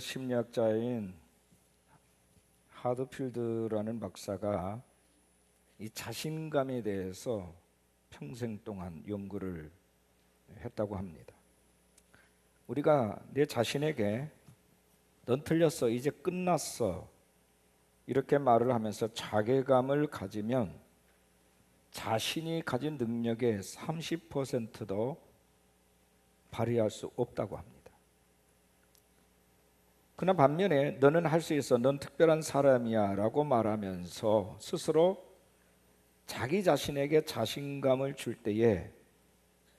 심리학자인 하드필드라는 박사가 이 자신감에 대해서 평생 동안 연구를 했다고 합니다. 우리가 내 자신에게 넌 틀렸어, 이제 끝났어 이렇게 말을 하면서 자괴감을 가지면 자신이 가진 능력의 30%도 발휘할 수 없다고 합니다. 그러나 반면에 너는 할 수 있어, 넌 특별한 사람이야 라고 말하면서 스스로 자기 자신에게 자신감을 줄 때에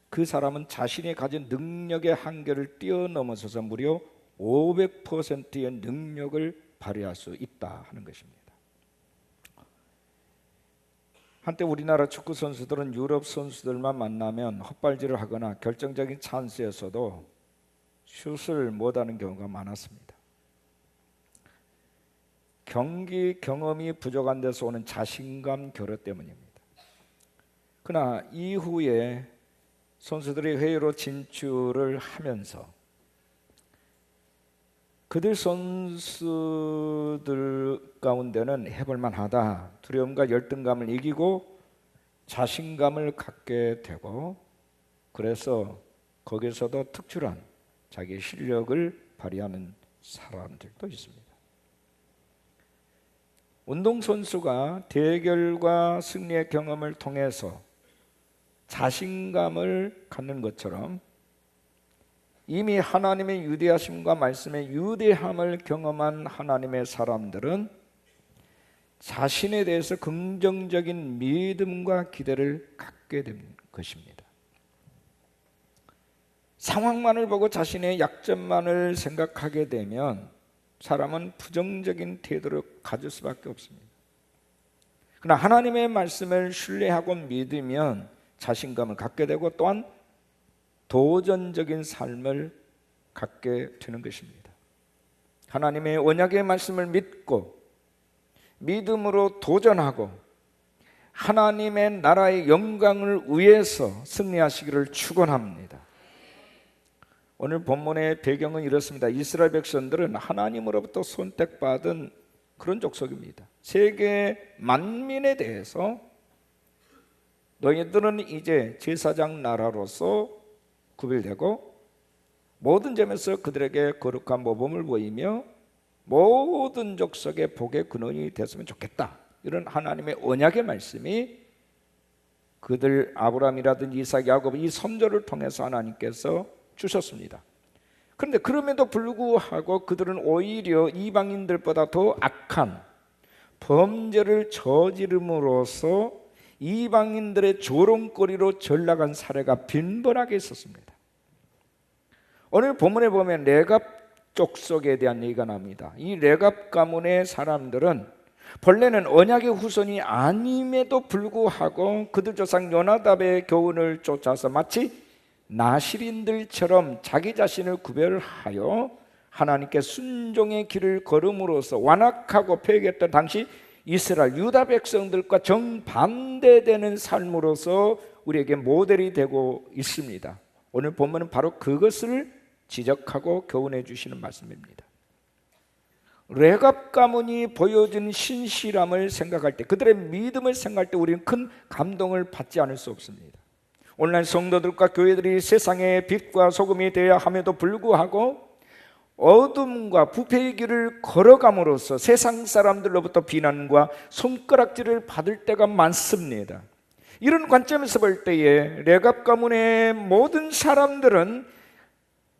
그 사람은 자신이 가진 능력의 한계를 뛰어넘어서서 무려 500%의 능력을 발휘할 수 있다 하는 것입니다. 한때 우리나라 축구 선수들은 유럽 선수들만 만나면 헛발질을 하거나 결정적인 찬스에서도 슛을 못하는 경우가 많았습니다. 경기 경험이 부족한 데서 오는 자신감 결여 때문입니다. 그러나 이후에 선수들이 회의로 진출을 하면서 그들 선수들 가운데는 해볼만 하다, 두려움과 열등감을 이기고 자신감을 갖게 되고, 그래서 거기서도 특출한 자기의 실력을 발휘하는 사람들도 있습니다. 운동선수가 대결과 승리의 경험을 통해서 자신감을 갖는 것처럼 이미 하나님의 유대하심과 말씀의 유대함을 경험한 하나님의 사람들은 자신에 대해서 긍정적인 믿음과 기대를 갖게 되는 것입니다. 상황만을 보고 자신의 약점만을 생각하게 되면 사람은 부정적인 태도를 가질 수밖에 없습니다. 그러나 하나님의 말씀을 신뢰하고 믿으면 자신감을 갖게 되고 또한 도전적인 삶을 갖게 되는 것입니다. 하나님의 언약의 말씀을 믿고 믿음으로 도전하고 하나님의 나라의 영광을 위해서 승리하시기를 축원합니다. 오늘 본문의 배경은 이렇습니다. 이스라엘 백성들은 하나님으로부터 선택받은 그런 족속입니다. 세계 만민에 대해서 너희들은 이제 제사장 나라로서 구별되고 모든 점에서 그들에게 거룩한 모범을 보이며 모든 족속의 복의 근원이 됐으면 좋겠다. 이런 하나님의 언약의 말씀이 그들 아브라함이라든지 이삭, 야곱 이 선조를 통해서 하나님께서 주셨습니다. 그런데 그럼에도 불구하고 그들은 오히려 이방인들보다 더 악한 범죄를 저지름으로써 이방인들의 조롱거리로 전락한 사례가 빈번하게 있었습니다. 오늘 본문에 보면 레갑 족속에 대한 얘기가 나옵니다. 이 레갑 가문의 사람들은 본래는 언약의 후손이 아님에도 불구하고 그들 조상 요나답의 교훈을 쫓아서 마치 나실인들처럼 자기 자신을 구별하여 하나님께 순종의 길을 걸음으로써 완악하고 폐역했던 당시 이스라엘 유다 백성들과 정반대되는 삶으로서 우리에게 모델이 되고 있습니다. 오늘 본문은 바로 그것을 지적하고 교훈해 주시는 말씀입니다. 레갑 가문이 보여준 신실함을 생각할 때, 그들의 믿음을 생각할 때 우리는 큰 감동을 받지 않을 수 없습니다. 오늘날 성도들과 교회들이 세상의 빛과 소금이 되어야 함에도 불구하고 어둠과 부패의 길을 걸어감으로써 세상 사람들로부터 비난과 손가락질을 받을 때가 많습니다. 이런 관점에서 볼 때에 레갑 가문의 모든 사람들은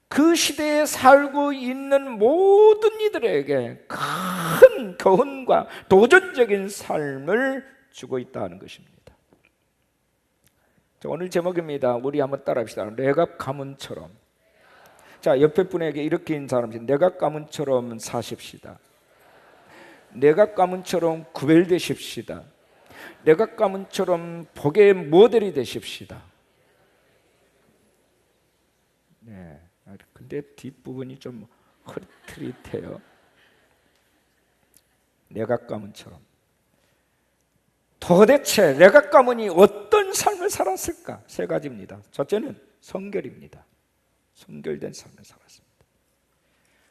그 시대에 살고 있는 모든 이들에게 큰 교훈과 도전적인 삶을 주고 있다는 것입니다. 오늘 제목입니다. 우리 한번 따라합시다. 레갑 가문처럼. 자, 옆에 분에게 이렇게 인사합니다. 레갑 가문처럼 사십시다. 레갑 가문처럼 구별되십시다. 레갑 가문처럼 복의 모델이 되십시다. 네, 근데 뒷부분이 좀 흐릿흐릿해요. 레갑 가문처럼. 도대체 레갑 가문이 어떤 삶을 살았을까? 세 가지입니다. 첫째는 성결입니다. 성결된 삶을 살았습니다.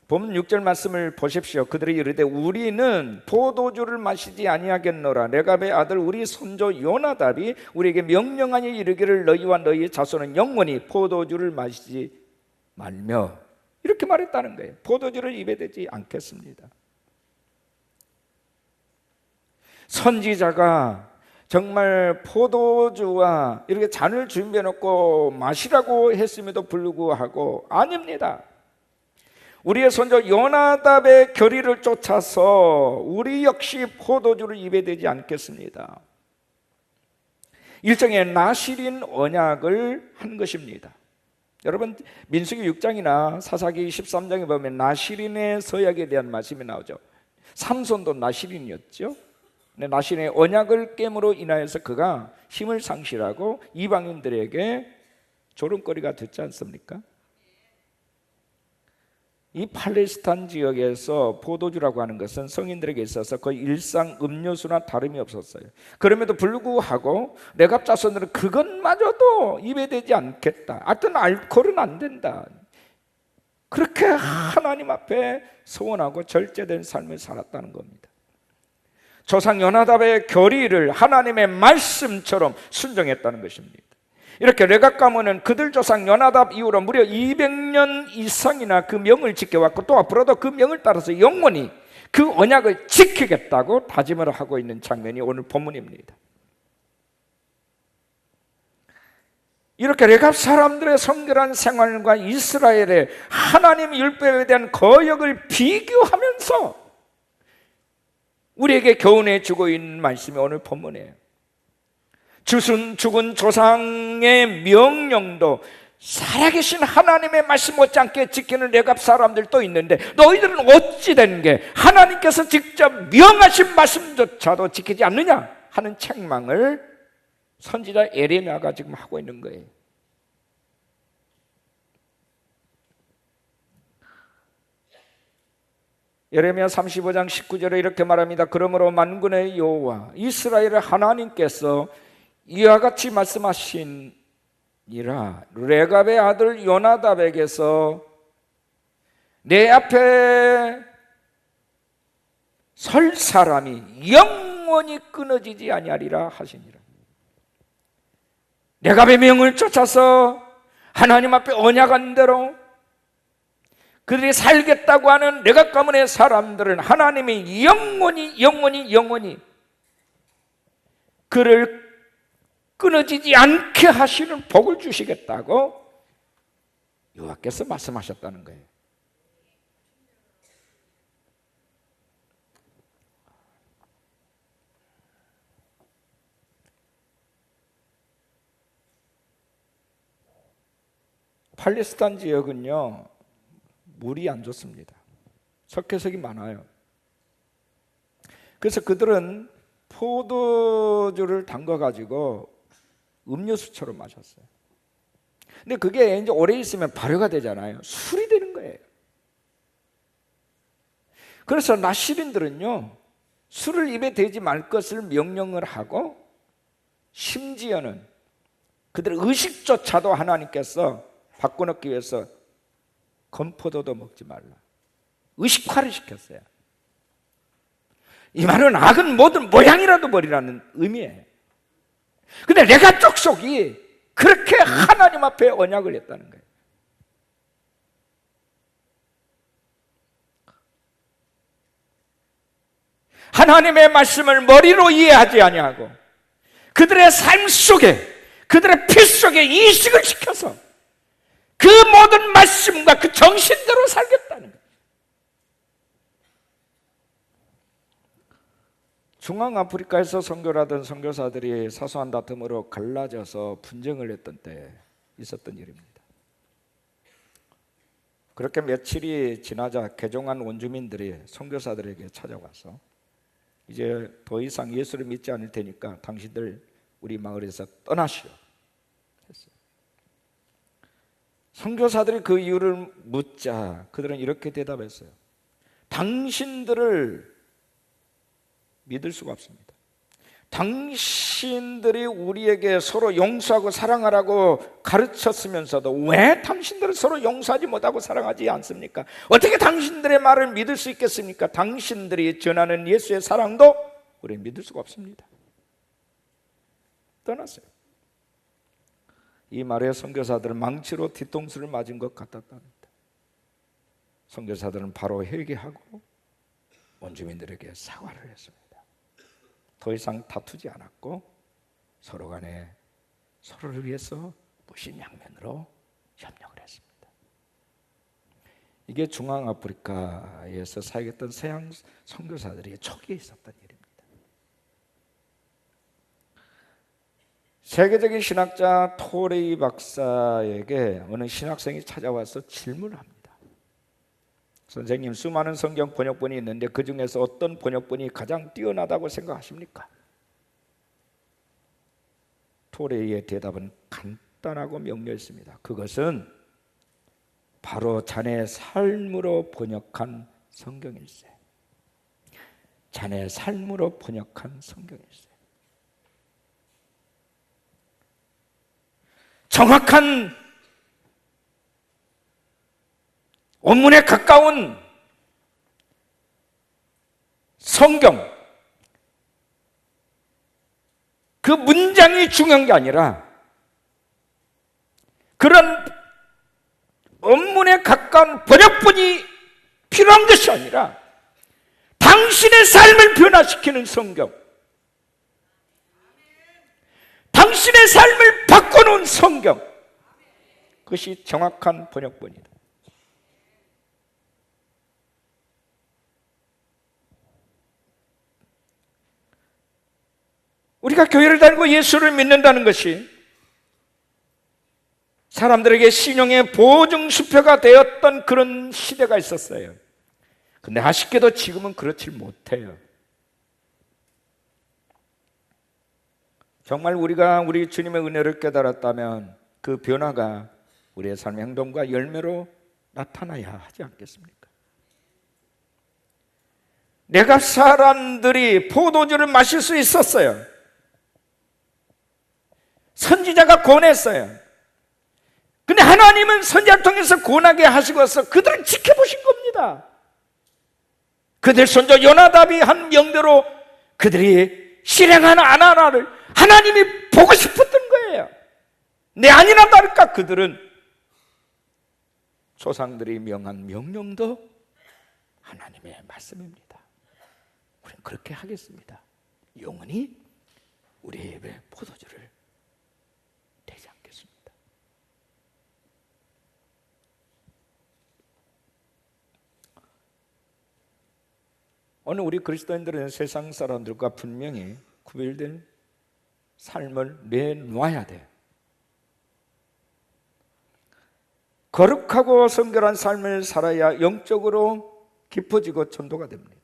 본 6절 말씀을 보십시오. 그들이 이르되 우리는 포도주를 마시지 아니하겠노라. 레갑의 아들 우리 손조 요나답이 우리에게 명령하니 이르기를 너희와 너희의 자손은 영원히 포도주를 마시지 말며, 이렇게 말했다는 거예요. 포도주를 입에 대지 않겠습니다. 선지자가 정말 포도주와 이렇게 잔을 준비해 놓고 마시라고 했음에도 불구하고 아닙니다. 우리의 손자 요나답의 결의를 쫓아서 우리 역시 포도주를 입에 대지 않겠습니다. 일종의 나실인 언약을 한 것입니다. 여러분 민수기 6장이나 사사기 13장에 보면 나실인의 서약에 대한 말씀이 나오죠. 삼손도 나실인이었죠. 나실인의 언약을 깨므로 인하여서 그가 힘을 상실하고 이방인들에게 조롱거리가 됐지 않습니까? 이 팔레스타인 지역에서 포도주라고 하는 것은 성인들에게 있어서 거의 일상 음료수나 다름이 없었어요. 그럼에도 불구하고 레갑 자손들은 그것마저도 입에 대지 않겠다. 하여튼 알코올은 안 된다. 그렇게 하나님 앞에 소원하고 절제된 삶을 살았다는 겁니다. 조상 요나답의 결의를 하나님의 말씀처럼 순종했다는 것입니다. 이렇게 레갑 가문은 그들 조상 요나답 이후로 무려 200년 이상이나 그 명을 지켜왔고 또 앞으로도 그 명을 따라서 영원히 그 언약을 지키겠다고 다짐을 하고 있는 장면이 오늘 본문입니다. 이렇게 레갑 사람들의 성결한 생활과 이스라엘의 하나님 율법에 대한 거역을 비교하면서 우리에게 교훈해 주고 있는 말씀이 오늘 본문이에요. 죽은 조상의 명령도 살아계신 하나님의 말씀 못지않게 지키는 레갑 사람들도 있는데 너희들은 어찌 된 게 하나님께서 직접 명하신 말씀조차도 지키지 않느냐 하는 책망을 선지자 예레미야가 지금 하고 있는 거예요. 예레미야 35장 19절에 이렇게 말합니다. 그러므로 만군의 여호와 이스라엘의 하나님께서 이와 같이 말씀하시니라. 레갑의 아들 요나답에게서 내 앞에 설 사람이 영원히 끊어지지 아니하리라 하시니라. 레갑의 명을 쫓아서 하나님 앞에 언약한 대로 그들이 살겠다고 하는 레갑 가문의 사람들은 하나님이 영원히 그를 끊어지지 않게 하시는 복을 주시겠다고 여호와께서 말씀하셨다는 거예요. 팔레스타인 지역은요 물이 안 좋습니다. 석회석이 많아요. 그래서 그들은 포도주를 담가가지고 음료수처럼 마셨어요. 근데 그게 이제 오래 있으면 발효가 되잖아요. 술이 되는 거예요. 그래서 나시린들은요 술을 입에 대지 말 것을 명령을 하고 심지어는 그들의 의식조차도 하나님께서 바꿔놓기 위해서 건포도도 먹지 말라 의식화를 시켰어요. 이 말은 악은 모든 모양이라도 버리라는 의미예요. 근데 레갑 족속이 그렇게 하나님 앞에 언약을 했다는 거예요. 하나님의 말씀을 머리로 이해하지 아니하고 그들의 삶 속에 그들의 피 속에 이식을 시켜서 그 모든 말씀과 그 정신대로 살겠다는 거예요. 중앙아프리카에서 선교를 하던 선교사들이 사소한 다툼으로 갈라져서 분쟁을 했던 때 있었던 일입니다. 그렇게 며칠이 지나자 개종한 원주민들이 선교사들에게 찾아와서 이제 더 이상 예수를 믿지 않을 테니까 당신들 우리 마을에서 떠나시오 했어요. 선교사들이 그 이유를 묻자 그들은 이렇게 대답했어요. 당신들을 믿을 수가 없습니다. 당신들이 우리에게 서로 용서하고 사랑하라고 가르쳤으면서도 왜 당신들은 서로 용서하지 못하고 사랑하지 않습니까? 어떻게 당신들의 말을 믿을 수 있겠습니까? 당신들이 전하는 예수의 사랑도 우리는 믿을 수가 없습니다. 떠났어요. 이 말에 선교사들은 망치로 뒤통수를 맞은 것 같았답니다. 선교사들은 바로 회개하고 원주민들에게 사과를 했습니다. 더 이상 다투지 않았고 서로 간에 서로를 위해서 무신양면으로 협력을 했습니다. 이게 중앙아프리카에서 사역했던 서양 선교사들이 초기에 있었던 일입니다. 세계적인 신학자 토레이 박사에게 어느 신학생이 찾아와서 질문을 합니다. 선생님, 수많은 성경 번역본이 있는데 그 중에서 어떤 번역본이 가장 뛰어나다고 생각하십니까? 토레이의 대답은 간단하고 명료했습니다. 그것은 바로 자네의 삶으로 번역한 성경일세. 자네의 삶으로 번역한 성경일세. 정확한 원문에 가까운 성경, 그 문장이 중요한 게 아니라 그런 원문에 가까운 번역본이 필요한 것이 아니라 당신의 삶을 변화시키는 성경, 당신의 삶을 바꿔놓은 성경, 그것이 정확한 번역본이다. 우리가 교회를 다니고 예수를 믿는다는 것이 사람들에게 신용의 보증수표가 되었던 그런 시대가 있었어요. 근데 아쉽게도 지금은 그렇지 못해요. 정말 우리가 우리 주님의 은혜를 깨달았다면 그 변화가 우리의 삶의 행동과 열매로 나타나야 하지 않겠습니까? 내가 사람들이 포도주를 마실 수 있었어요. 선지자가 권했어요. 근데 하나님은 선지자를 통해서 권하게 하시고서 그들을 지켜보신 겁니다. 그들 손자 요나답이 한 명대로 그들이 실행하는 아나나를 하나님이 보고 싶었던 거예요. 내 아니나 다를까 그들은 조상들이 명한 명령도 하나님의 말씀입니다. 우리는 그렇게 하겠습니다. 영원히 우리의 입에 포도주를 되지 않겠습니다. 오늘 우리 그리스도인들은 세상 사람들과 분명히 구별된 삶을 내놔야 돼. 거룩하고 성결한 삶을 살아야 영적으로 깊어지고 전도가 됩니다.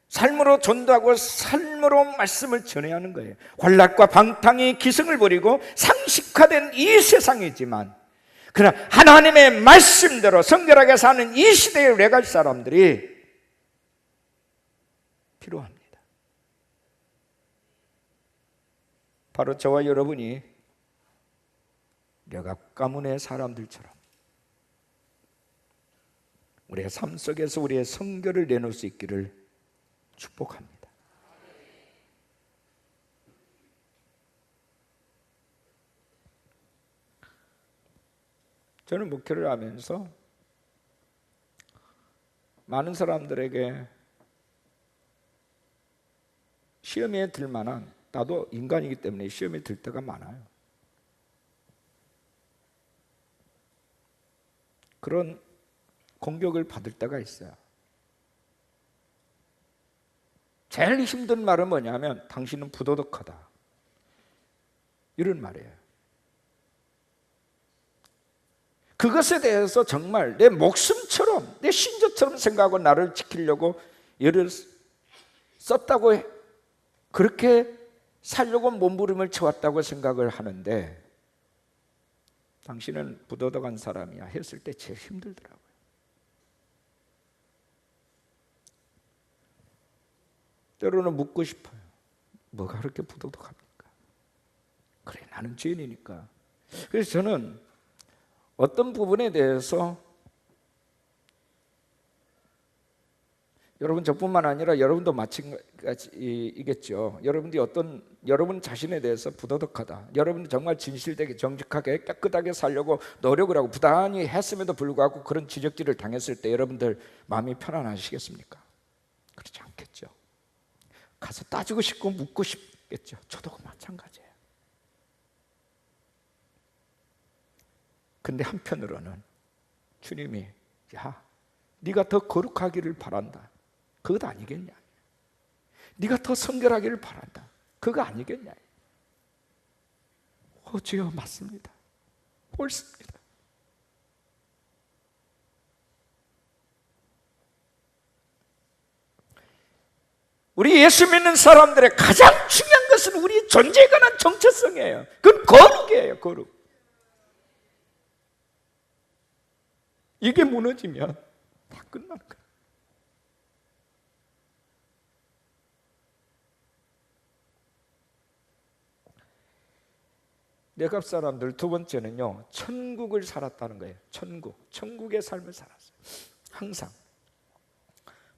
삶으로 전도하고 삶으로 말씀을 전해야 하는 거예요. 관락과 방탕이 기승을 부리고 상식화된 이 세상이지만 그러나 하나님의 말씀대로 성결하게 사는 이 시대에 오래갈 사람들이 필요합니다. 바로 저와 여러분이 여갑 가문의 사람들처럼 우리의 삶 속에서 우리의 성결을 내놓을 수 있기를 축복합니다. 저는 목회를 하면서 많은 사람들에게 시험에 들 만한, 나도 인간이기 때문에 시험에 들 때가 많아요. 그런 공격을 받을 때가 있어요. 제일 힘든 말은 뭐냐면 당신은 부도덕하다, 이런 말이에요. 그것에 대해서 정말 내 목숨처럼, 내 신조처럼 생각하고 나를 지키려고 애를 썼다고 그렇게 살려고 몸부림을 쳐왔다고 생각을 하는데 당신은 부도덕한 사람이야 했을 때 제일 힘들더라고요. 때로는 묻고 싶어요. 뭐가 그렇게 부도덕합니까? 그래, 나는 죄인이니까. 그래서 저는 어떤 부분에 대해서 여러분 저뿐만 아니라 여러분도 마찬가지이겠죠. 여러분 자신에 대해서 부도덕하다, 여러분 정말 진실되게 정직하게 깨끗하게 살려고 노력을 하고 부단히 했음에도 불구하고 그런 지적질을 당했을 때 여러분들 마음이 편안하시겠습니까? 그렇지 않겠죠. 가서 따지고 싶고 묻고 싶겠죠. 저도 마찬가지예요. 근데 한편으로는 주님이 야, 네가 더 거룩하기를 바란다, 그것 아니겠냐? 네가 더 성결하기를 바란다, 그거 아니겠냐? 주여, 맞습니다. 옳습니다. 우리 예수 믿는 사람들의 가장 중요한 것은 우리 존재에 관한 정체성이에요. 그건 거룩이에요. 거룩. 이게 무너지면 다 끝나는 거예요. 내갑 사람들 두 번째는요, 천국을 살았다는 거예요. 천국의 삶을 살았어요. 항상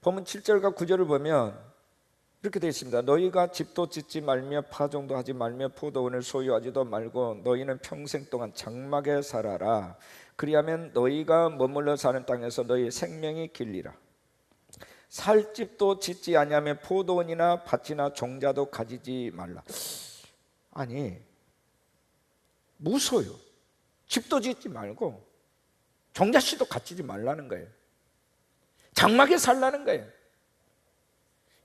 본문 7절과 9절을 보면 이렇게 되어 있습니다. 너희가 집도 짓지 말며 파종도 하지 말며 포도원을 소유하지도 말고 너희는 평생 동안 장막에 살아라. 그리하면 너희가 머물러 사는 땅에서 너희 생명이 길리라. 살 집도 짓지 아니하며 포도원이나 밭이나 종자도 가지지 말라. 아니, 무소유, 집도 짓지 말고 종자씨도 가지지 말라는 거예요. 장막에 살라는 거예요.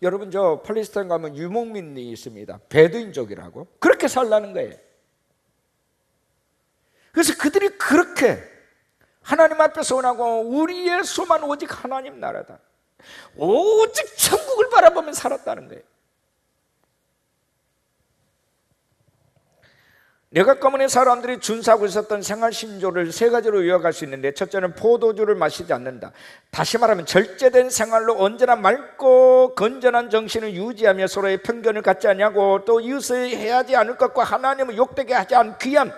여러분, 저 팔레스타인 가면 유목민이 있습니다. 베두인족이라고. 그렇게 살라는 거예요. 그래서 그들이 그렇게 하나님 앞에서 원하고 우리의 소만 오직 하나님 나라다, 오직 천국을 바라보며 살았다는 거예요. 내각 가문의 사람들이 준수하고 있었던 생활신조를 세 가지로 요약할 수 있는데, 첫째는 포도주를 마시지 않는다. 다시 말하면 절제된 생활로 언제나 맑고 건전한 정신을 유지하며 서로의 편견을 갖지 아니하고 또 이웃을 해하지 않을 것과 하나님을 욕되게 하지 않은 귀한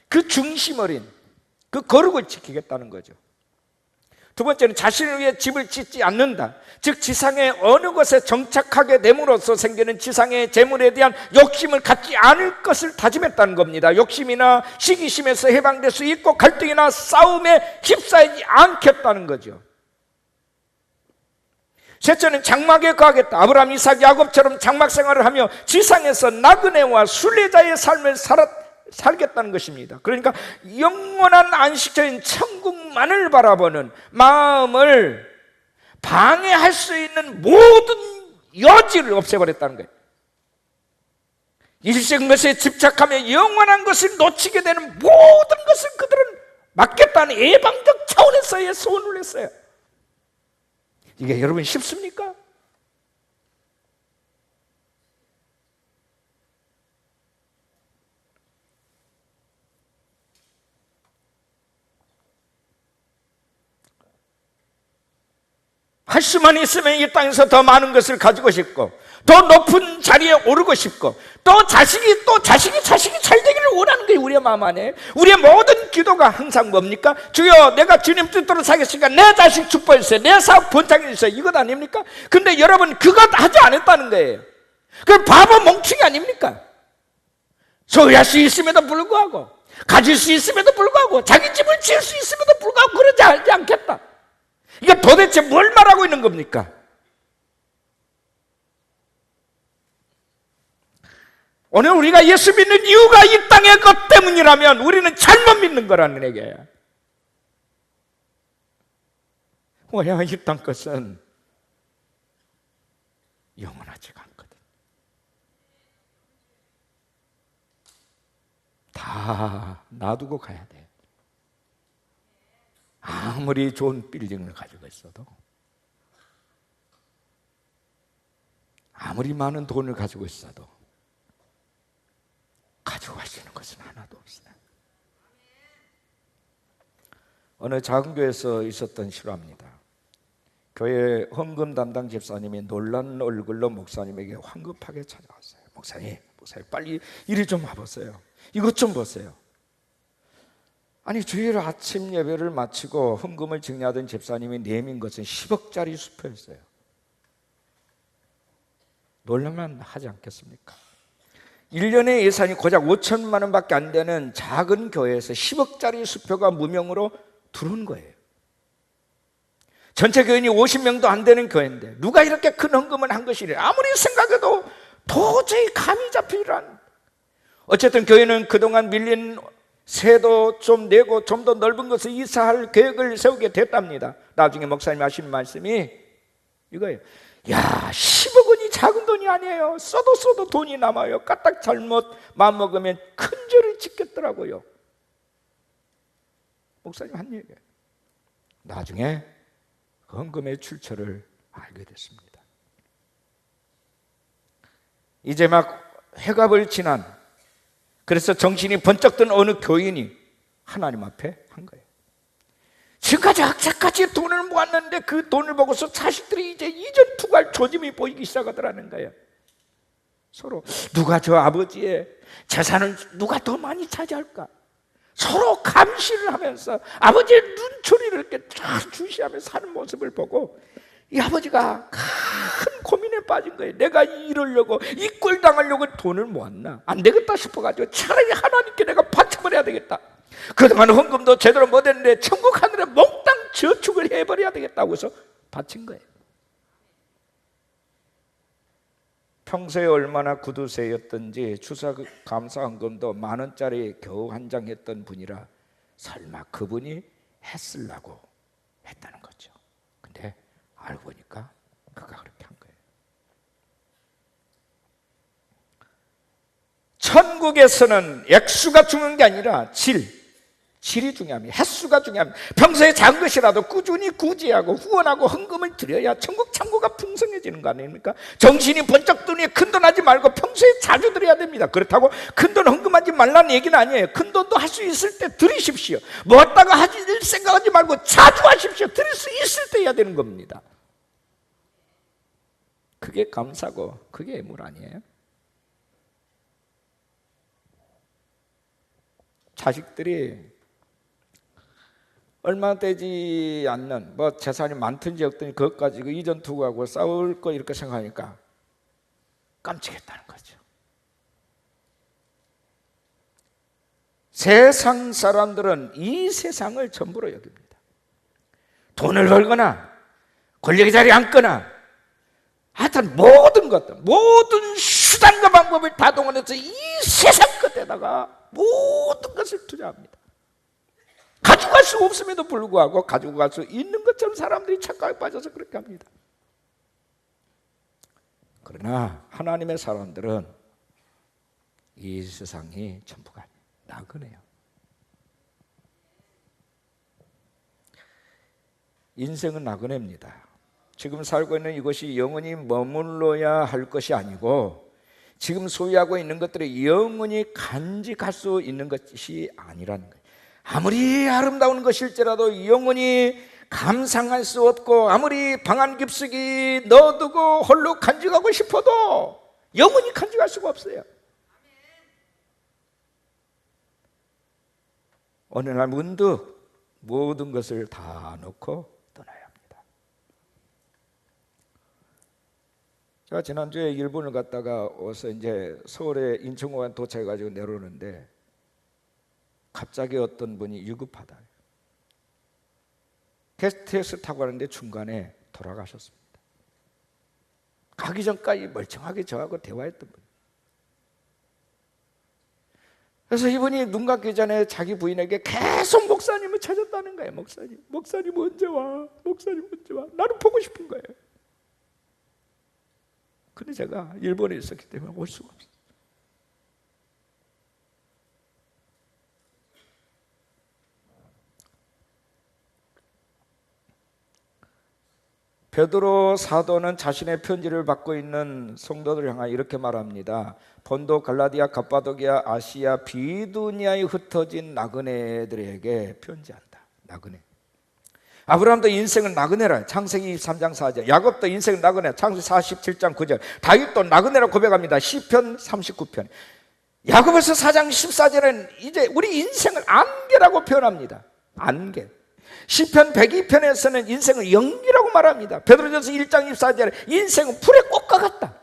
그 중심 어린 그 거룩을 지키겠다는 거죠. 두 번째는 자신을 위해 집을 짓지 않는다. 즉 지상의 어느 곳에 정착하게 됨으로써 생기는 지상의 재물에 대한 욕심을 갖지 않을 것을 다짐했다는 겁니다. 욕심이나 시기심에서 해방될 수 있고 갈등이나 싸움에 휩싸이지 않겠다는 거죠. 셋째는 장막에 거하겠다. 아브라함, 이삭, 야곱처럼 장막 생활을 하며 지상에서 나그네와 순례자의 삶을 살겠다는 것입니다. 그러니까 영원한 안식처인 천국만을 바라보는 마음을 방해할 수 있는 모든 여지를 없애버렸다는 거예요. 일생 것에 집착하며 영원한 것을 놓치게 되는 모든 것을 그들은 막겠다는 예방적 차원에서의 소원을 했어요. 이게 여러분 쉽습니까? 할 수만 있으면 이 땅에서 더 많은 것을 가지고 싶고 더 높은 자리에 오르고 싶고 또 자식이 잘 되기를 원하는 게 우리의 마음 안에. 우리의 모든 기도가 항상 뭡니까? 주여, 내가 주님 뜻대로 살겠으니까 내 자식 축복해 주세요, 내 사업 번창해 주세요, 이것 아닙니까? 근데 여러분 그것 하지 않았다는 거예요. 그 바보 멍충이 아닙니까? 소유할 수 있음에도 불구하고, 가질 수 있음에도 불구하고, 자기 집을 지을 수 있음에도 불구하고 그러지 않겠다. 이게 도대체 뭘 말하고 있는 겁니까? 오늘 우리가 예수 믿는 이유가 이 땅의 것 때문이라면 우리는 잘못 믿는 거라는 얘기예요. 왜냐, 이 땅 것은 영원하지가 않거든. 다 놔두고 가야 돼. 아무리 좋은 빌딩을 가지고 있어도, 아무리 많은 돈을 가지고 있어도 가지고 갈 수 있는 것은 하나도 없어요. 어느 작은 교회에서 있었던 실화입니다. 교회 헌금 담당 집사님이 놀란 얼굴로 목사님에게 황급하게 찾아왔어요. 목사님 빨리 이리 좀 와보세요. 이것 좀 보세요. 아니 주일 아침 예배를 마치고 헌금을 증여하던 집사님이 내민 것은 10억짜리 수표였어요. 놀랄만 하지 않겠습니까? 1년의 예산이 고작 5천만 원밖에 안 되는 작은 교회에서 10억짜리 수표가 무명으로 들어온 거예요. 전체 교인이 50명도 안 되는 교회인데 누가 이렇게 큰 헌금을 한 것이래. 아무리 생각해도 도저히 감이 잡히질 않아. 어쨌든 교회는 그동안 밀린 세도 좀 내고 좀 더 넓은 곳을 이사할 계획을 세우게 됐답니다. 나중에 목사님이 하시는 말씀이 이거예요. 야, 10억 원이 작은 돈이 아니에요. 써도 돈이 남아요. 까딱 잘못 마음먹으면 큰 죄를 짓겠더라고요. 목사님 한 얘기예요. 나중에 헌금의 출처를 알게 됐습니다. 이제 막 회갑을 지난, 그래서 정신이 번쩍 든 어느 교인이 하나님 앞에 한 거예요. 지금까지 악착같이 돈을 모았는데 그 돈을 보고서 자식들이 이제 이전 투구할 조짐이 보이기 시작하더라는 거예요. 서로 누가 저 아버지의 재산을 누가 더 많이 차지할까? 서로 감시를 하면서 아버지의 눈초리를 이렇게 쫙 주시하면서 사는 모습을 보고 이 아버지가 큰 고민에 빠진 거예요. 내가 이러려고 이 꼴 당하려고 돈을 모았나? 안 되겠다 싶어가지고 차라리 하나님께 내가 바쳐버려야 되겠다. 그동안 헌금도 제대로 못했는데 천국 하늘에 몽땅 저축을 해버려야 되겠다고 해서 바친 거예요. 평소에 얼마나 구두쇠였던지 추수감사헌금도 10,000원짜리 겨우 한 장 했던 분이라 설마 그분이 했으려고 했다는 거죠. 근데 알고 보니까 그가 그렇게 한 거예요. 천국에서는 액수가 중요한 게 아니라 질이 중요합니다. 횟수가 중요합니다. 평소에 작은 것이라도 꾸준히 구제하고 후원하고 헌금을 드려야 천국 창고가 풍성해지는 거 아닙니까? 정신이 번쩍 뜨니 큰돈 하지 말고 평소에 자주 드려야 됩니다. 그렇다고 큰돈 헌금하지 말라는 얘기는 아니에요. 큰돈도 할 수 있을 때 드리십시오. 모았다가 하실 생각하지 말고 자주 하십시오. 드릴 수 있을 때 해야 되는 겁니다. 그게 감사고 그게 애물 아니에요? 자식들이 얼마 되지 않는 뭐 재산이 많든지 없든지 그것 가지고 이전 투구하고 싸울 거 이렇게 생각하니까 깜찍했다는 거죠. 세상 사람들은 이 세상을 전부로 여깁니다. 돈을 벌거나 권력의 자리에 앉거나 하여튼 모든 것들, 모든 수단과 방법을 다 동원해서 이 세상 끝에다가 모든 것을 투자합니다. 가지고 갈 수 없음에도 불구하고 가지고 갈 수 있는 것처럼 사람들이 착각에 빠져서 그렇게 합니다. 그러나 하나님의 사람들은 이 세상이 전부가 나그네요. 인생은 나그네입니다. 지금 살고 있는 이것이 영원히 머물러야 할 것이 아니고 지금 소유하고 있는 것들이 영원히 간직할 수 있는 것이 아니라는 거예요. 아무리 아름다운 것일지라도 영원히 감상할 수 없고 아무리 방안 깊숙이 넣어두고 홀로 간직하고 싶어도 영원히 간직할 수가 없어요. 어느 날 문득 모든 것을 다 놓고 떠나야 합니다. 제가 지난주에 일본을 갔다가 와서 이제 서울에 인천공항 도착해가지고 내려오는데 갑자기 어떤 분이 유급하다. 게스트에서 타고 가는데 중간에 돌아가셨습니다. 가기 전까지 멀쩡하게 저하고 대화했던 분. 그래서 이분이 눈 감기 전에 자기 부인에게 계속 목사님을 찾았다는 거예요. 목사님 언제 와? 목사님 언제 와? 나는 보고 싶은 거예요. 근데 제가 일본에 있었기 때문에 올 수가 없어요. 베드로 사도는 자신의 편지를 받고 있는 성도들을 향하여 이렇게 말합니다. 본도, 갈라디아, 갑바도기아, 아시아, 비두니아에 흩어진 나그네들에게 편지한다. 나그네. 아브라함도 인생을 나그네라. 창세기 23장 4절. 야곱도 인생을 나그네. 창세기 47장 9절. 다윗도 나그네라 고백합니다. 시편 39편. 야고보서 4장 14절은 이제 우리 인생을 안개라고 표현합니다. 안개. 시편 102편에서는 인생을 연기라고 말합니다. 베드로전서 1장 24절에 인생은 불의 꽃과 같다.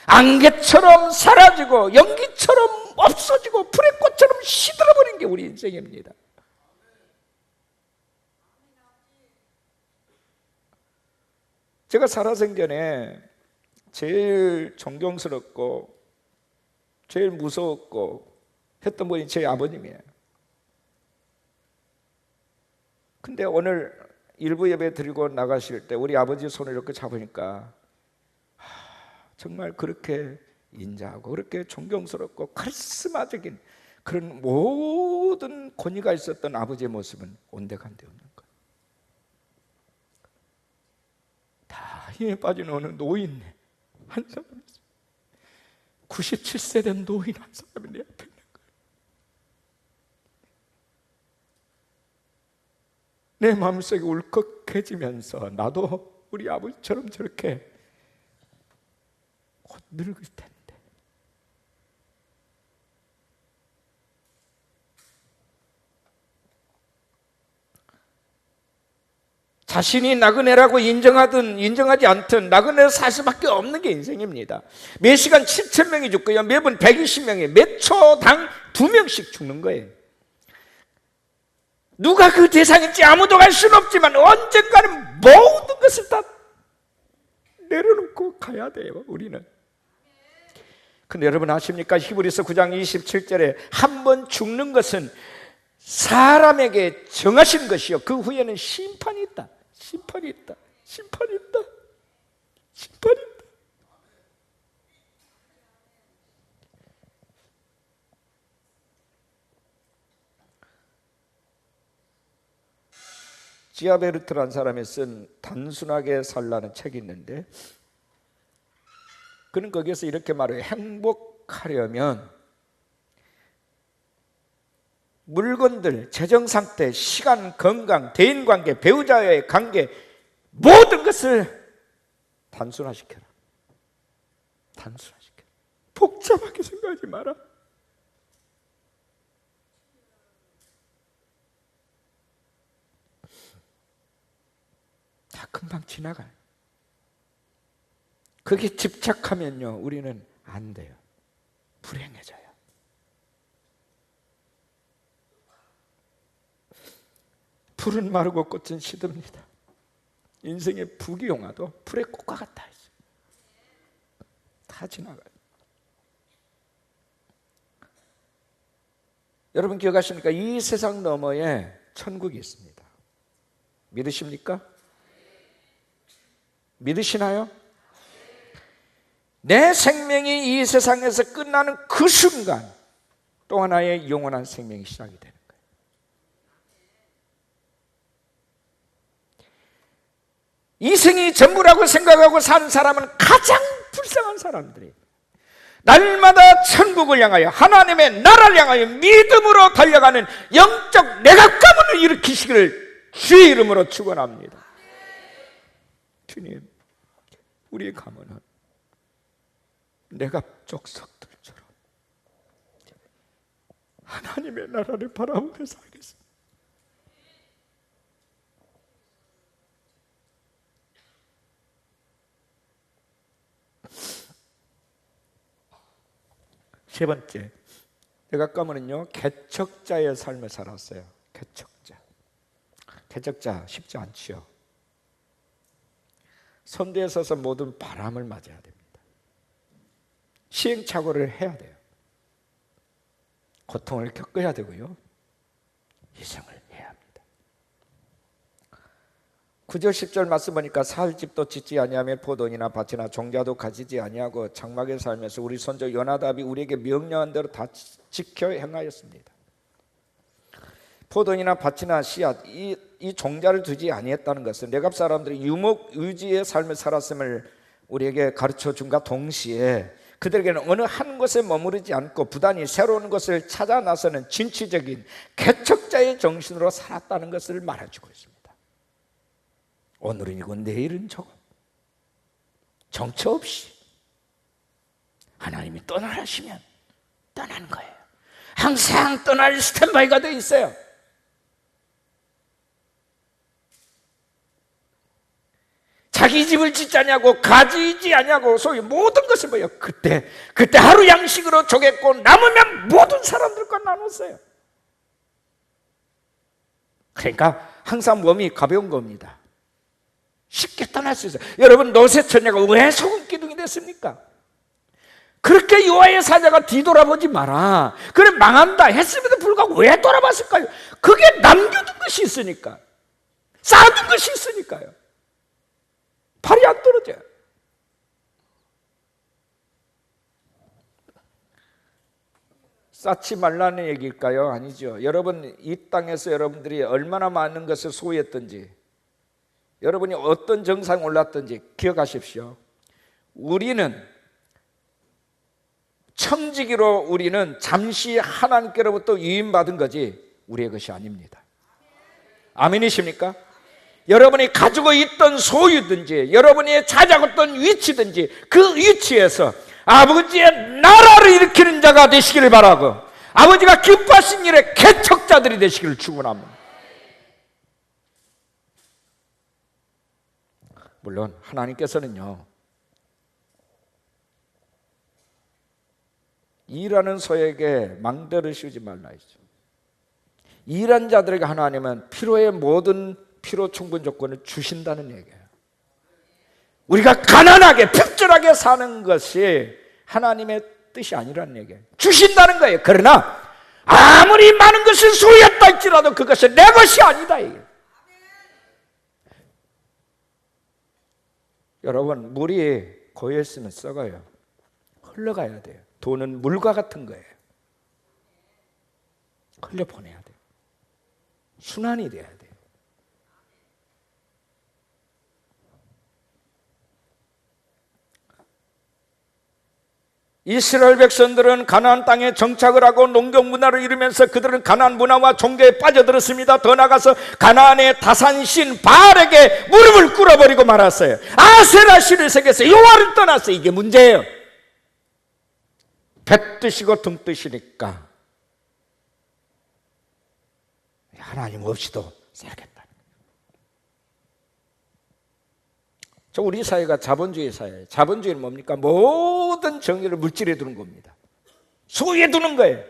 안개처럼 사라지고 연기처럼 없어지고 불의 꽃처럼 시들어버린 게 우리 인생입니다. 제가 살아생전에 제일 존경스럽고 제일 무서웠고 했던 분이 제 아버님이에요. 근데 오늘 일부 예배 드리고 나가실 때 우리 아버지 손을 이렇게 잡으니까 정말 그렇게 인자하고 그렇게 존경스럽고 카리스마적인 그런 모든 권위가 있었던 아버지의 모습은 온데간데 없는 거예요. 다 힘에 빠진 어느 노인 한 사람이 있어요. 97세 된 노인 한 사람이 내 앞에 있는 거예요. 내 마음속에 울컥해지면서 나도 우리 아버지처럼 저렇게 곧 늙을 텐데 자신이 나그네라고 인정하든 인정하지 않든 나그네로 살 수밖에 없는 게 인생입니다. 매 시간 7,000명이 죽고요, 매분 120명이 몇 초당 2명씩 죽는 거예요. 누가 그 대상인지 아무도 알 수는 없지만 언젠가는 모든 것을 다 내려놓고 가야 돼요, 우리는. 근데 여러분 아십니까? 히브리서 9장 27절에 한 번 죽는 것은 사람에게 정하신 것이요 그 후에는 심판이 있다. 심판이 있다. 심판이 있다. 심판이 있다. 지아베르트라는 사람이 쓴 단순하게 살라는 책이 있는데 그는 거기에서 이렇게 말해요. 행복하려면 물건들, 재정상태, 시간, 건강, 대인관계, 배우자와의 관계 모든 것을 단순화시켜라. 단순화시켜라. 복잡하게 생각하지 마라. 다 금방 지나가요. 그게 집착하면요 우리는 안 돼요. 불행해져요. 풀은 마르고 꽃은 시듭니다. 인생의 부귀영화도 풀의 꽃과 같다. 다 지나가요. 여러분 기억하십니까? 이 세상 너머에 천국이 있습니다. 믿으십니까? 믿으시나요? 내 생명이 이 세상에서 끝나는 그 순간 또 하나의 영원한 생명이 시작이 되는 거예요. 이생이 전부라고 생각하고 사는 사람은 가장 불쌍한 사람들이에요. 날마다 천국을 향하여 하나님의 나라를 향하여 믿음으로 달려가는 영적 내각가문을 일으키시기를 주의 이름으로 축원합니다. 주님, 우리의 가문은 내갑족 석들처럼 하나님의 나라를 바라보며 살겠습니다. 세 번째, 내각가문은요 개척자의 삶을 살았어요. 개척자 쉽지 않지요. 선대에 서서 모든 바람을 맞아야 됩니다. 시행착오를 해야 돼요. 고통을 겪어야 되고요, 희생을 해야 합니다. 9절 10절 말씀 보니까 살 집도 짓지 아니하며 포도원이나 밭이나 종자도 가지지 아니하고 장막에 살면서 우리 손자 요나답이 우리에게 명령한 대로 다 지켜 행하였습니다. 포도원이나 밭이나 씨앗, 이 종자를 두지 아니했다는 것은 내갑 사람들이 유목유지의 삶을 살았음을 우리에게 가르쳐 준과 동시에 그들에게는 어느 한 곳에 머무르지 않고 부단히 새로운 것을 찾아 나서는 진취적인 개척자의 정신으로 살았다는 것을 말해주고 있습니다. 오늘은 이고 내일은 저거, 정처 없이 하나님이 떠나시면 떠나는 거예요. 항상 떠날 스탠바이가 돼 있어요. 자기 집을 짓자냐고, 가지지 않냐고, 소위 모든 것을 뭐예요? 그때 하루 양식으로 쪼갰고 남으면 모든 사람들과 나눴어요. 그러니까 항상 몸이 가벼운 겁니다. 쉽게 떠날 수 있어요. 여러분, 노새처녀가 왜 소금 기둥이 됐습니까? 그렇게 요하의 사자가 뒤돌아보지 마라, 그래 망한다 했음에도 불구하고 왜 돌아봤을까요? 그게 남겨둔 것이 있으니까, 쌓아둔 것이 있으니까요. 발이 안 떨어져요. 쌓지 말라는 얘기일까요? 아니죠. 여러분, 이 땅에서 여러분들이 얼마나 많은 것을 소유했든지, 여러분이 어떤 정상에 올랐든지 기억하십시오. 우리는 청지기로 우리는 잠시 하나님께로부터 유인받은 거지 우리의 것이 아닙니다. 아멘이십니까? 여러분이 가지고 있던 소유든지 여러분이 찾아고 있던 위치든지 그 위치에서 아버지의 나라를 일으키는 자가 되시기를 바라고, 아버지가 기뻐하신 일의 개척자들이 되시기를 축원합니다. 물론 하나님께서는요, 일하는 소에게 망대를 씌우지 말라 했죠. 일한 자들에게 하나님은 필요의 모든 필요 충분 조건을 주신다는 얘기예요. 우리가 가난하게 푹절하게 사는 것이 하나님의 뜻이 아니라는 얘기예요. 주신다는 거예요. 그러나 아무리 많은 것을 소유했다 할지라도 그것은 내 것이 아니다 이게. 여러분, 물이 고여있으면 썩어요. 흘러가야 돼요. 돈은 물과 같은 거예요. 흘려보내야 돼요. 순환이 돼야 돼요. 이스라엘 백성들은 가나안 땅에 정착을 하고 농경 문화를 이루면서 그들은 가나안 문화와 종교에 빠져들었습니다. 더 나아가서 가나안의 다산신 바알에게 무릎을 꿇어버리고 말았어요. 아세라 신을 새겼어요. 여호와를 떠났어요. 이게 문제예요. 배 뜨시고 등 뜨시니까 하나님 없이도 살겠다. 우리 사회가 자본주의 사회예요. 자본주의는 뭡니까? 모든 정의를 물질에 두는 겁니다. 소유에 두는 거예요.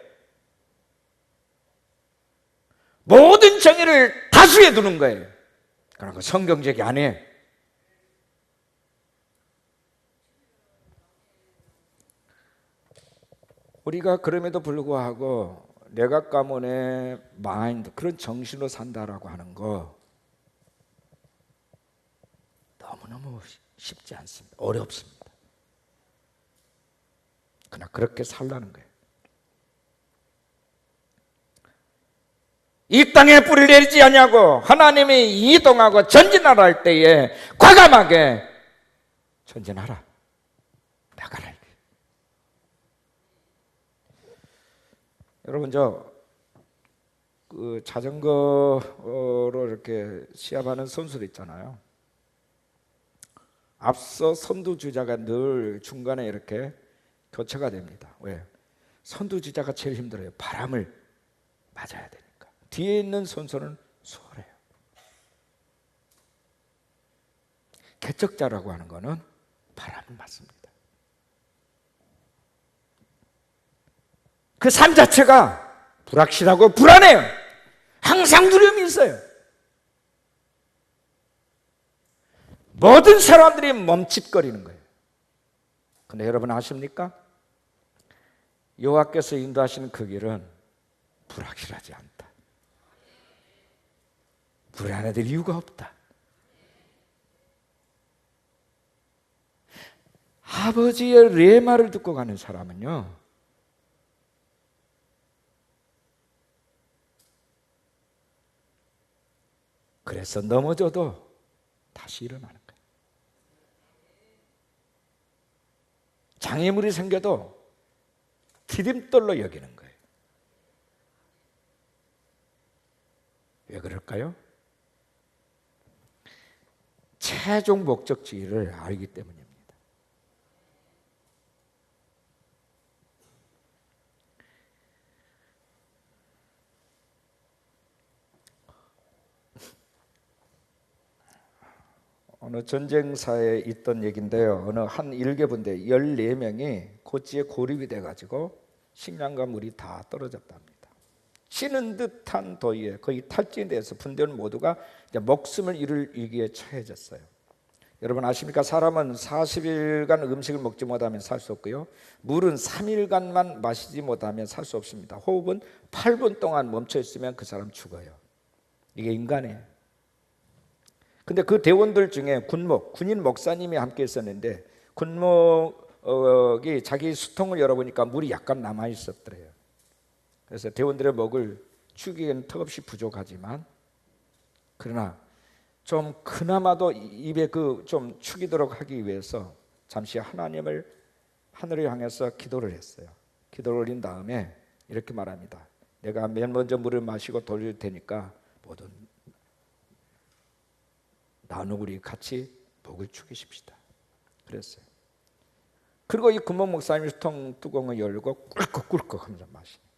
모든 정의를 다수에 두는 거예요. 그러니까 성경적이 아니에요. 우리가 그럼에도 불구하고 내각 가문의 마인드, 그런 정신으로 산다라고 하는 거 너무너무 쉽지 않습니다. 어렵습니다. 그러나 그렇게 살라는 거예요. 이 땅에 뿌리를 내리지 않냐고 하나님이 이동하고 전진하라 할 때에 과감하게 전진하라, 나가라. 여러분, 그 자전거로 이렇게 시합하는 선수들 있잖아요. 앞서 선두주자가 늘 중간에 이렇게 교체가 됩니다. 왜? 선두주자가 제일 힘들어요. 바람을 맞아야 되니까. 뒤에 있는 선수는 수월해요. 개척자라고 하는 거는 바람을 맞습니다. 그 삶 자체가 불확실하고 불안해요. 항상 두려움이 있어요. 모든 사람들이 멈칫거리는 거예요. 근데 여러분 아십니까? 여호와께서 인도하시는 그 길은 불확실하지 않다. 불안해질 이유가 없다. 아버지의 레마를 듣고 가는 사람은요, 그래서 넘어져도 다시 일어나는 거예요. 장애물이 생겨도 디딤돌로 여기는 거예요. 왜 그럴까요? 최종 목적지를 알기 때문입니다. 어느 전쟁사에 있던 얘기인데요. 어느 한 일개부대 14명이 고지에 고립이 돼가지고 식량과 물이 다 떨어졌답니다. 치는 듯한 더위에 거의 탈진돼서 분대원 모두가 이제 목숨을 잃을 위기에 처해졌어요. 여러분 아십니까? 사람은 40일간 음식을 먹지 못하면 살 수 없고요, 물은 3일간만 마시지 못하면 살 수 없습니다. 호흡은 8분 동안 멈춰 있으면 그 사람 죽어요. 이게 인간이에요. 근데 그 대원들 중에 군인 목사님이 함께 있었는데, 군목이 자기 수통을 열어보니까 물이 약간 남아 있었더래요. 그래서 대원들의 먹을 축이기에는 턱없이 부족하지만, 그러나 좀 그나마도 입에 좀 축이도록 하기 위해서 잠시 하나님을 하늘을 향해서 기도를 했어요. 기도를 올린 다음에 이렇게 말합니다. 내가 맨 먼저 물을 마시고 돌릴 테니까 모든 나누고 우리 같이 목을 축이십시다. 그랬어요. 그리고 이 군목 목사님이 수통 뚜껑을 열고 꿀꺽꿀꺽 하면서 마시니까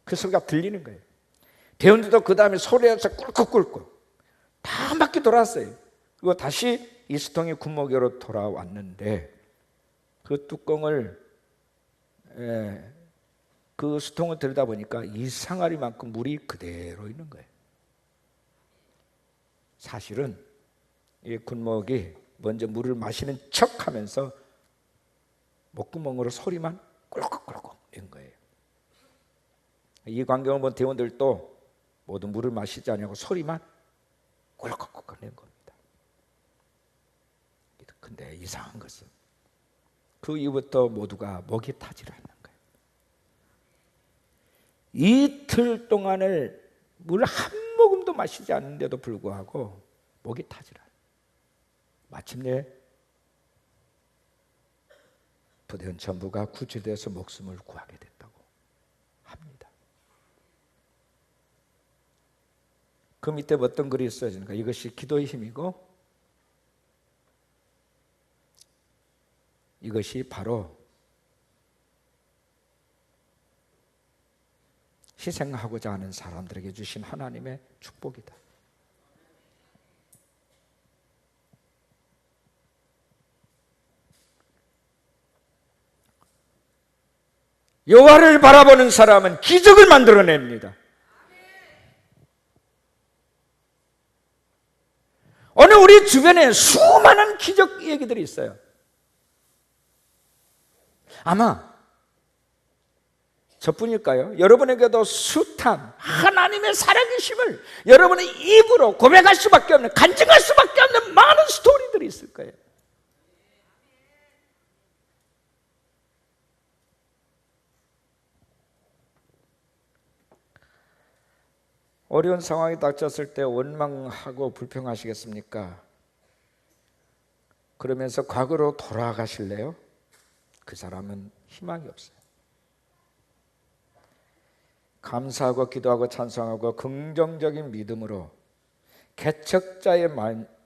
그 소리가 들리는 거예요. 대원들도 그 다음에 소리에서 꿀꺽꿀꺽 다 한 바퀴 돌았어요. 그리고 다시 이 수통이 군목으로 돌아왔는데, 그 뚜껑을 그 수통을 들다 보니까 이 상아리만큼 물이 그대로 있는 거예요. 사실은 이 군목이 먼저 물을 마시는 척하면서 목구멍으로 소리만 꿀꺽꿀꺽 낸 거예요. 이 광경을 본 대원들도 모두 물을 마시지 않냐고 소리만 꿀꺽꿀꺽 낸 겁니다. 근데 이상한 것은 그 이후부터 모두가 목이 타질 않는 거예요. 이틀 동안을 물 한 모금도 마시지 않는데도 불구하고 목이 타질 않아요. 마침내 부대원 전부가 구출돼서 목숨을 구하게 됐다고 합니다. 그 밑에 어떤 글이 써지는가? 이것이 기도의 힘이고, 이것이 바로 희생하고자 하는 사람들에게 주신 하나님의 축복이다. 여호와를 바라보는 사람은 기적을 만들어냅니다. 오늘 우리 주변에 수많은 기적 얘기들이 있어요. 아마 저뿐일까요? 여러분에게도 숱한 하나님의 살아계심을 여러분의 입으로 고백할 수밖에 없는, 간증할 수밖에 없는 많은 스토리들이 있을 거예요. 어려운 상황이 닥쳤을 때 원망하고 불평하시겠습니까? 그러면서 과거로 돌아가실래요? 그 사람은 희망이 없어요. 감사하고 기도하고 찬송하고 긍정적인 믿음으로 개척자의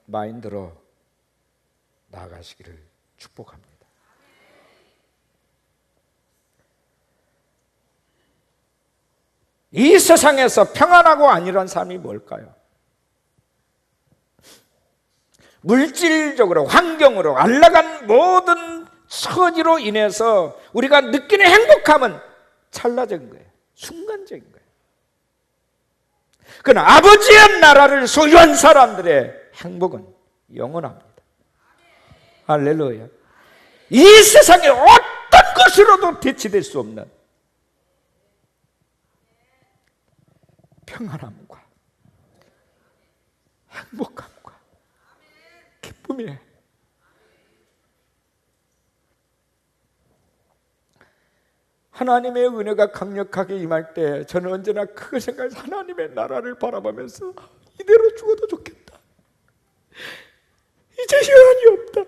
마인드로 나아가시기를 축복합니다. 이 세상에서 평안하고 안일한 삶이 뭘까요? 물질적으로, 환경으로, 안락한 모든 처지로 인해서 우리가 느끼는 행복함은 찰나적인 거예요. 순간적인 거예요. 그러나 아버지의 나라를 소유한 사람들의 행복은 영원합니다. 할렐루야. 이 세상에 어떤 것으로도 대치될 수 없는 평안함과 행복함과 기쁨이에요. 하나님의 은혜가 강력하게 임할 때 저는 언제나 그 생각에서 하나님의 나라를 바라보면서 이대로 죽어도 좋겠다. 이제 시간이 없다.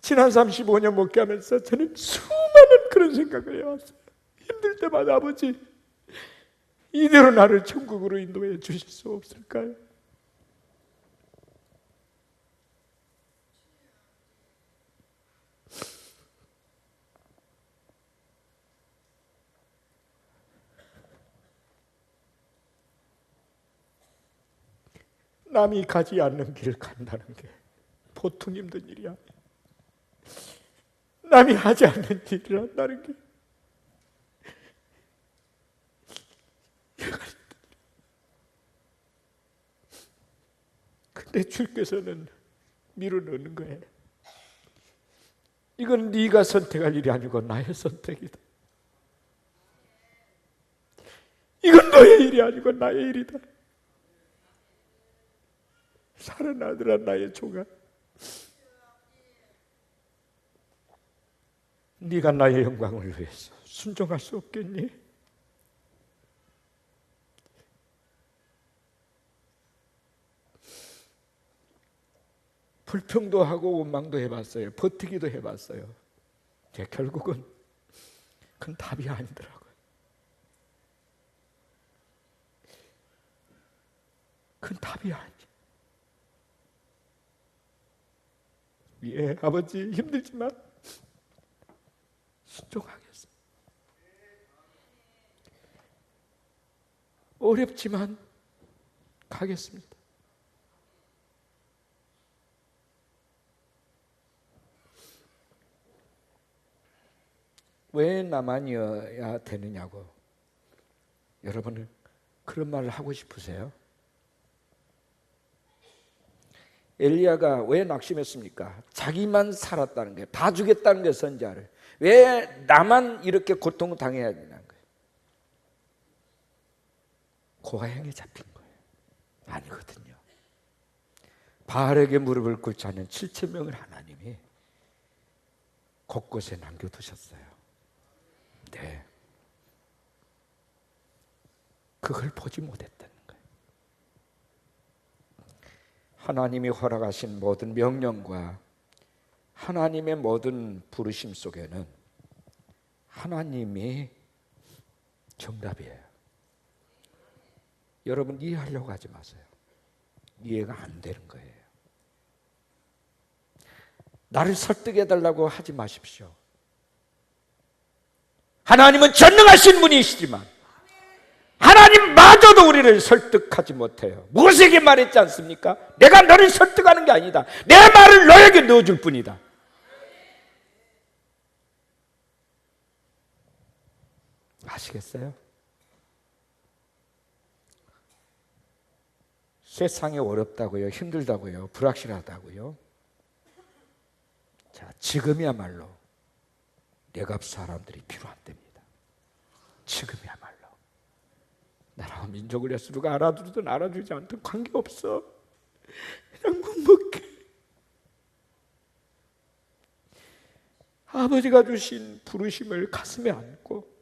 지난 35년 목회하면서 저는 수많은 그런 생각을 해왔어요. 힘들 때마다 아버지, 이대로 나를 천국으로 인도해 주실 수 없을까요? 남이 가지 않는 길을 간다는 게 보통 힘든 일이 아니에요. 남이 하지 않는 일을 한다는 게 근데 주께서는 밀어넣는 거예요. 이건 네가 선택할 일이 아니고 나의 선택이다. 이건 너의 일이 아니고 나의 일이다. 살아나더라 나의 조각. 네가 나의 영광을 위해서 순종할 수 없겠니? 불평도 하고 원망도 해봤어요. 버티기도 해봤어요. 결국은 그건 답이 아니더라고요. 그건 답이 아니죠. 예, 아버지 힘들지만 순종하겠습니다. 어렵지만 가겠습니다. 왜 나만이어야 되느냐고 여러분은 그런 말을 하고 싶으세요? 엘리야가 왜 낙심했습니까? 자기만 살았다는 거예요. 다 죽였다는 거예요, 선지자를. 왜 나만 이렇게 고통을 당해야 되냐는 거예요. 고아형에 잡힌 거예요. 아니거든요. 바알에게 무릎을 꿇지 않은 7,000명을 하나님이 곳곳에 남겨두셨어요. 네. 그걸 보지 못했다는 거예요. 하나님이 허락하신 모든 명령과 하나님의 모든 부르심 속에는 하나님이 정답이에요. 여러분 이해하려고 하지 마세요. 이해가 안 되는 거예요. 나를 설득해달라고 하지 마십시오. 하나님은 전능하신 분이시지만 하나님마저도 우리를 설득하지 못해요. 모세에게 말했지 않습니까? 내가 너를 설득하는 게 아니다. 내 말을 너에게 넣어줄 뿐이다. 아시겠어요? 세상이 어렵다고요, 힘들다고요, 불확실하다고요. 자, 지금이야말로 내갑 사람들이 필요한 때입니다. 지금이야말로. 나라와 민족을 위해서 누가 알아주든 알아주지 않든 관계없어. 그냥 묵묵해. 아버지가 주신 부르심을 가슴에 안고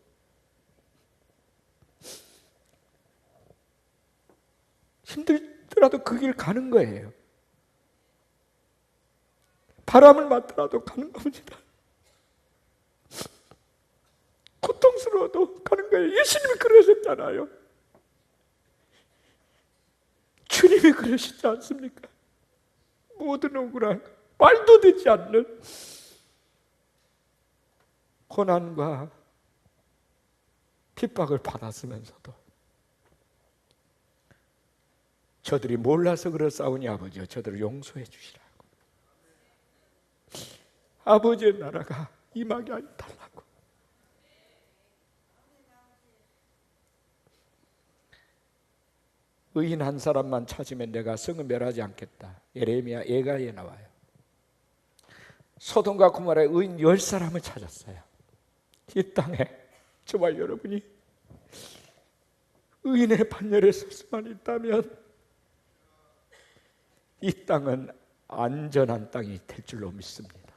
힘들더라도 그 길 가는 거예요. 바람을 맞더라도 가는 겁니다. 고통스러워도 가는 거예요. 예수님이 그러셨잖아요. 주님이 그러시지 않습니까? 모든 억울한 말도 되지 않는 고난과 핍박을 받았으면서도 저들이 몰라서 그렇사오니 아버지여 저들을 용서해 주시라고. 아버지의 나라가 임하게 하여 달라고. 의인 한 사람만 찾으면 내가 성을 멸하지 않겠다. 예레미야 예가에 나와요. 소돔과 고모라의 의인 10사람을 찾았어요. 이 땅에 저와 여러분이 의인의 반열에 설 수만 있다면 이 땅은 안전한 땅이 될 줄로 믿습니다.